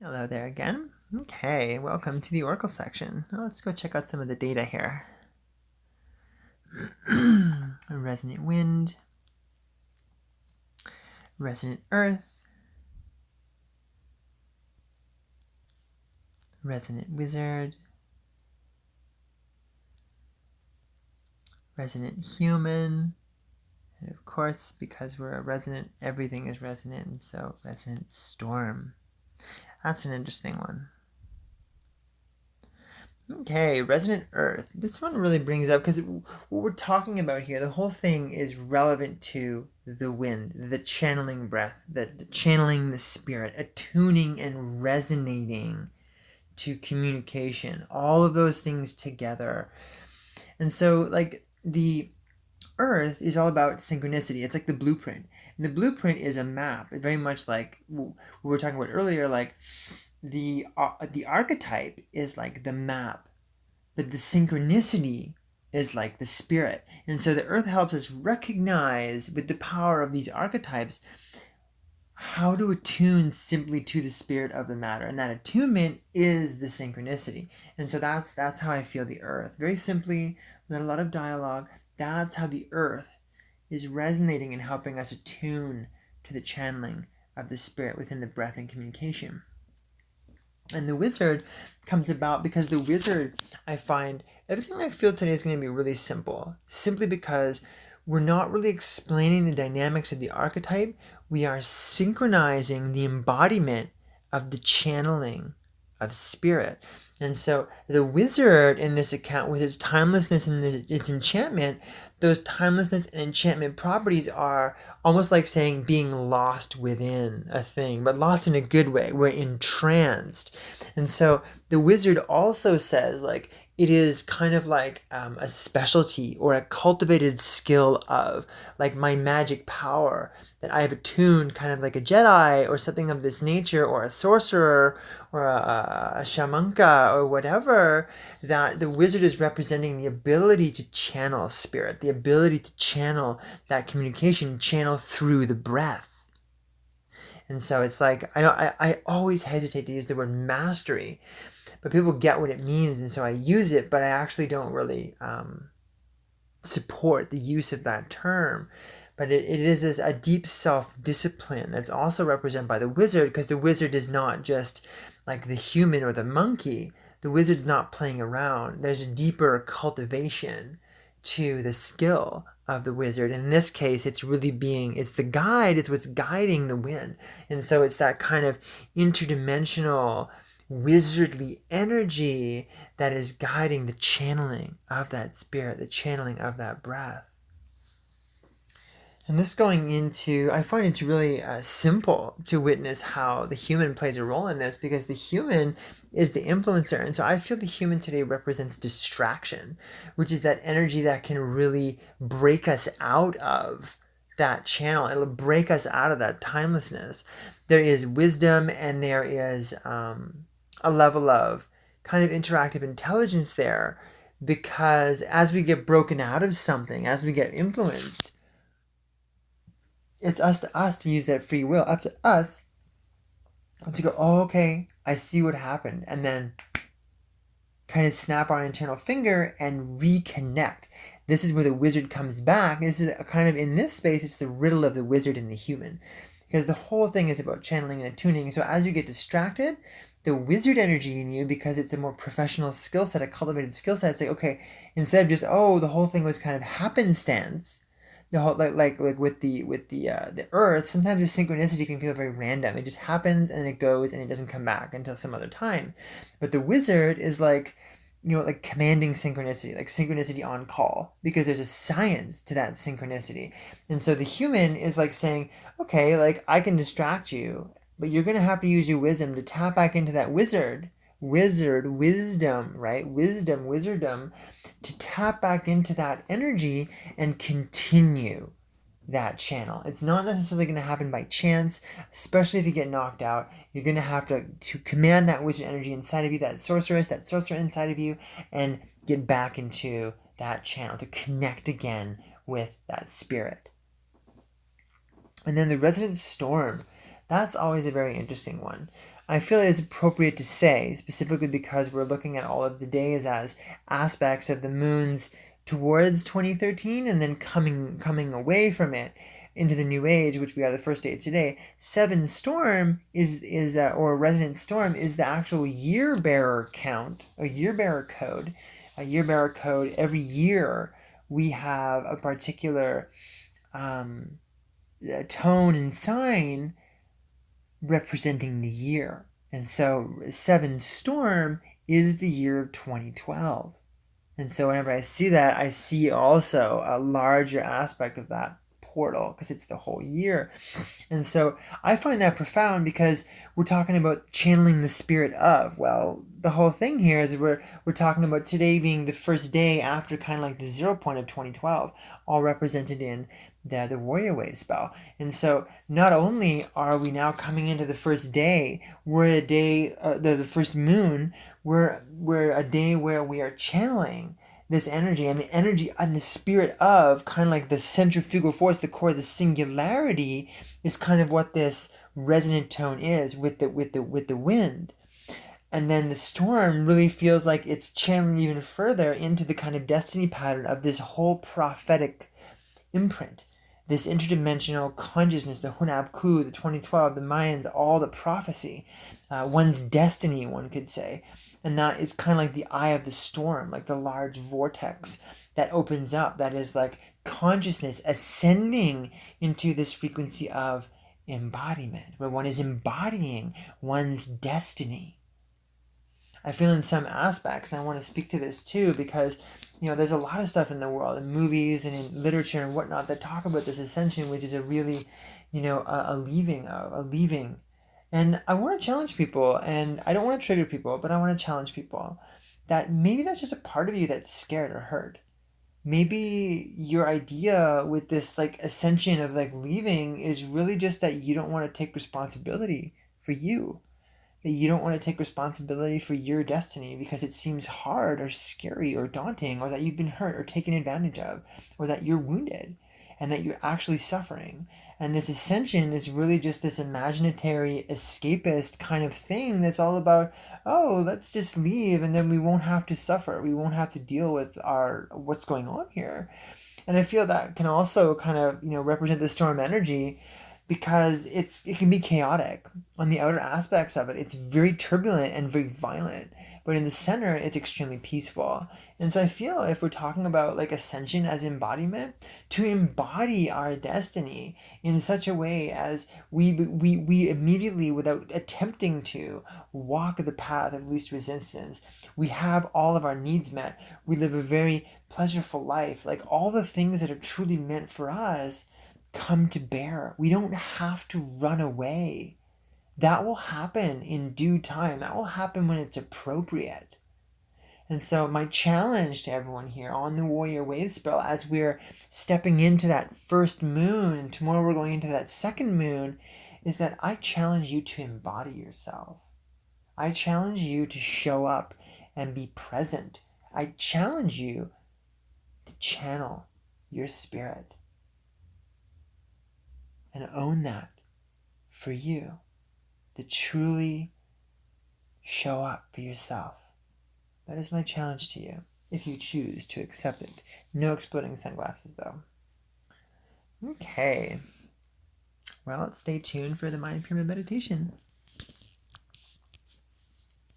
Hello there again. Okay, welcome to the Oracle section. Now let's go check out some of the data here. Resonant wind, resonant earth, resonant wizard, resonant human, and of course, because we're a resonant, everything is resonant, and so resonant storm. That's an interesting one. Okay, resonant earth. This one really brings up, because what we're talking about here, the whole thing is relevant to the wind, the channeling breath, the channeling the spirit, attuning and resonating to communication, all of those things together. And so, like, the earth is all about synchronicity. It's like the blueprint. And the blueprint is a map, very much like what we were talking about earlier, like the archetype is like the map, but the synchronicity is like the spirit. And so the earth helps us recognize, with the power of these archetypes, how to attune simply to the spirit of the matter. And that attunement is the synchronicity. And so that's how I feel the earth. Very simply, without a lot of dialogue, that's how the earth is resonating and helping us attune to the channeling of the spirit within the breath and communication. And the wizard comes about because the wizard, I find, everything I feel today is going to be really simple. Simply because we're not really explaining the dynamics of the archetype. We are synchronizing the embodiment of the channeling of spirit. And so the wizard in this account, with its timelessness and its enchantment, those timelessness and enchantment properties are almost like saying being lost within a thing, but lost in a good way. We're entranced. And so the wizard also says, like, it is kind of like a specialty or a cultivated skill of, like, my magic power that I have attuned, kind of like a Jedi or something of this nature, or a sorcerer or a shamanka or whatever, that the wizard is representing the ability to channel spirit, the ability to channel that communication, channel through the breath. And so it's like, I always hesitate to use the word mastery, but people get what it means, and so I use it, but I actually don't really support the use of that term. But it is a deep self-discipline that's also represented by the wizard, because the wizard is not just like the human or the monkey. The wizard's not playing around. There's a deeper cultivation to the skill of the wizard. In this case, it's the guide, it's what's guiding the wind. And so it's that kind of interdimensional wizardly energy that is guiding the channeling of that spirit, the channeling of that breath. And this going into, I find it's really simple to witness how the human plays a role in this, because the human is the influencer. And so I feel the human today represents distraction, which is that energy that can really break us out of that channel. It'll break us out of that timelessness. There is wisdom, and there is a level of kind of interactive intelligence there, because as we get broken out of something, as we get influenced, it's up to us to use that free will, up to us to go, oh, okay, I see what happened, and then kind of snap our internal finger and reconnect. This is where the wizard comes back. This is a kind of, in this space, it's the riddle of the wizard and the human, because the whole thing is about channeling and attuning. So as you get distracted, the wizard energy in you, because it's a more professional skill set, a cultivated skill set, it's like, okay, instead of just, oh, the whole thing was kind of happenstance, the whole, like with the earth, sometimes the synchronicity can feel very random. It just happens and it goes and it doesn't come back until some other time. But the wizard is like, like commanding synchronicity, like synchronicity on call, because there's a science to that synchronicity. And so the human is like saying, okay, like, I can distract you, but you're going to have to use your wisdom to tap back into that wisdom, right? Wizardom, to tap back into that energy and continue that channel. It's not necessarily going to happen by chance, especially if you get knocked out. You're going to have to command that wizard energy inside of you, that sorcerer inside of you, and get back into that channel to connect again with that spirit. And then the resonant storm, that's always a very interesting one. I feel it's appropriate to say, specifically because we're looking at all of the days as aspects of the moon's towards 2013 and then coming away from it into the new age, which we are the first day today. Seven storm is or resonant storm is the actual year bearer count, a year bearer code. A year bearer code, every year we have a particular tone and sign representing the year. And so 7 storm is the year of 2012. And so whenever I see that, I see also a larger aspect of that portal because it's the whole year. And so I find that profound because we're talking about channeling the spirit of. Well, the whole thing here is we're talking about today being the first day after kind of like the 0 point of 2012, all represented in the warrior wave spell. And so not only are we now coming into the first day, we're a day, the first moon, we're a day where we are channeling this energy, and the energy and the spirit of kind of like the centrifugal force, the core, the singularity is kind of what this resonant tone is with the wind. And then the storm really feels like it's channeling even further into the kind of destiny pattern of this whole prophetic imprint, this interdimensional consciousness, the Hunabku, the 2012, the Mayans, all the prophecy, one's destiny, one could say. And that is kind of like the eye of the storm, like the large vortex that opens up, that is like consciousness ascending into this frequency of embodiment, where one is embodying one's destiny. I feel in some aspects, and I want to speak to this too, because there's a lot of stuff in the world, in movies and in literature and whatnot, that talk about this ascension, which is a really, a leaving. And I want to challenge people, and I don't want to trigger people, but I want to challenge people that maybe that's just a part of you that's scared or hurt. Maybe your idea with this like ascension of like leaving is really just that you don't want to take responsibility for you. That you don't want to take responsibility for your destiny because it seems hard or scary or daunting, or that you've been hurt or taken advantage of, or that you're wounded and that you're actually suffering. And this ascension is really just this imaginary escapist kind of thing that's all about, oh, let's just leave and then we won't have to suffer. We won't have to deal with what's going on here. And I feel that can also kind of, represent the storm energy, because it can be chaotic on the outer aspects of it. It's very turbulent and very violent, but in the center, it's extremely peaceful. And so I feel if we're talking about like ascension as embodiment, to embody our destiny in such a way as we immediately, without attempting to walk the path of least resistance, we have all of our needs met. We live a very pleasureful life. Like all the things that are truly meant for us come to bear. We don't have to run away. That will happen in due time. That will happen when it's appropriate. And so my challenge to everyone here on the Warrior Wave spell, as we're stepping into that first moon, and tomorrow we're going into that second moon, is that I challenge you to embody yourself. I challenge you to show up and be present. I challenge you to channel your spirit and own that for you, to truly show up for yourself. That is my challenge to you, if you choose to accept it. No exploding sunglasses, though. Okay. Well, stay tuned for the Mind Pyramid meditation.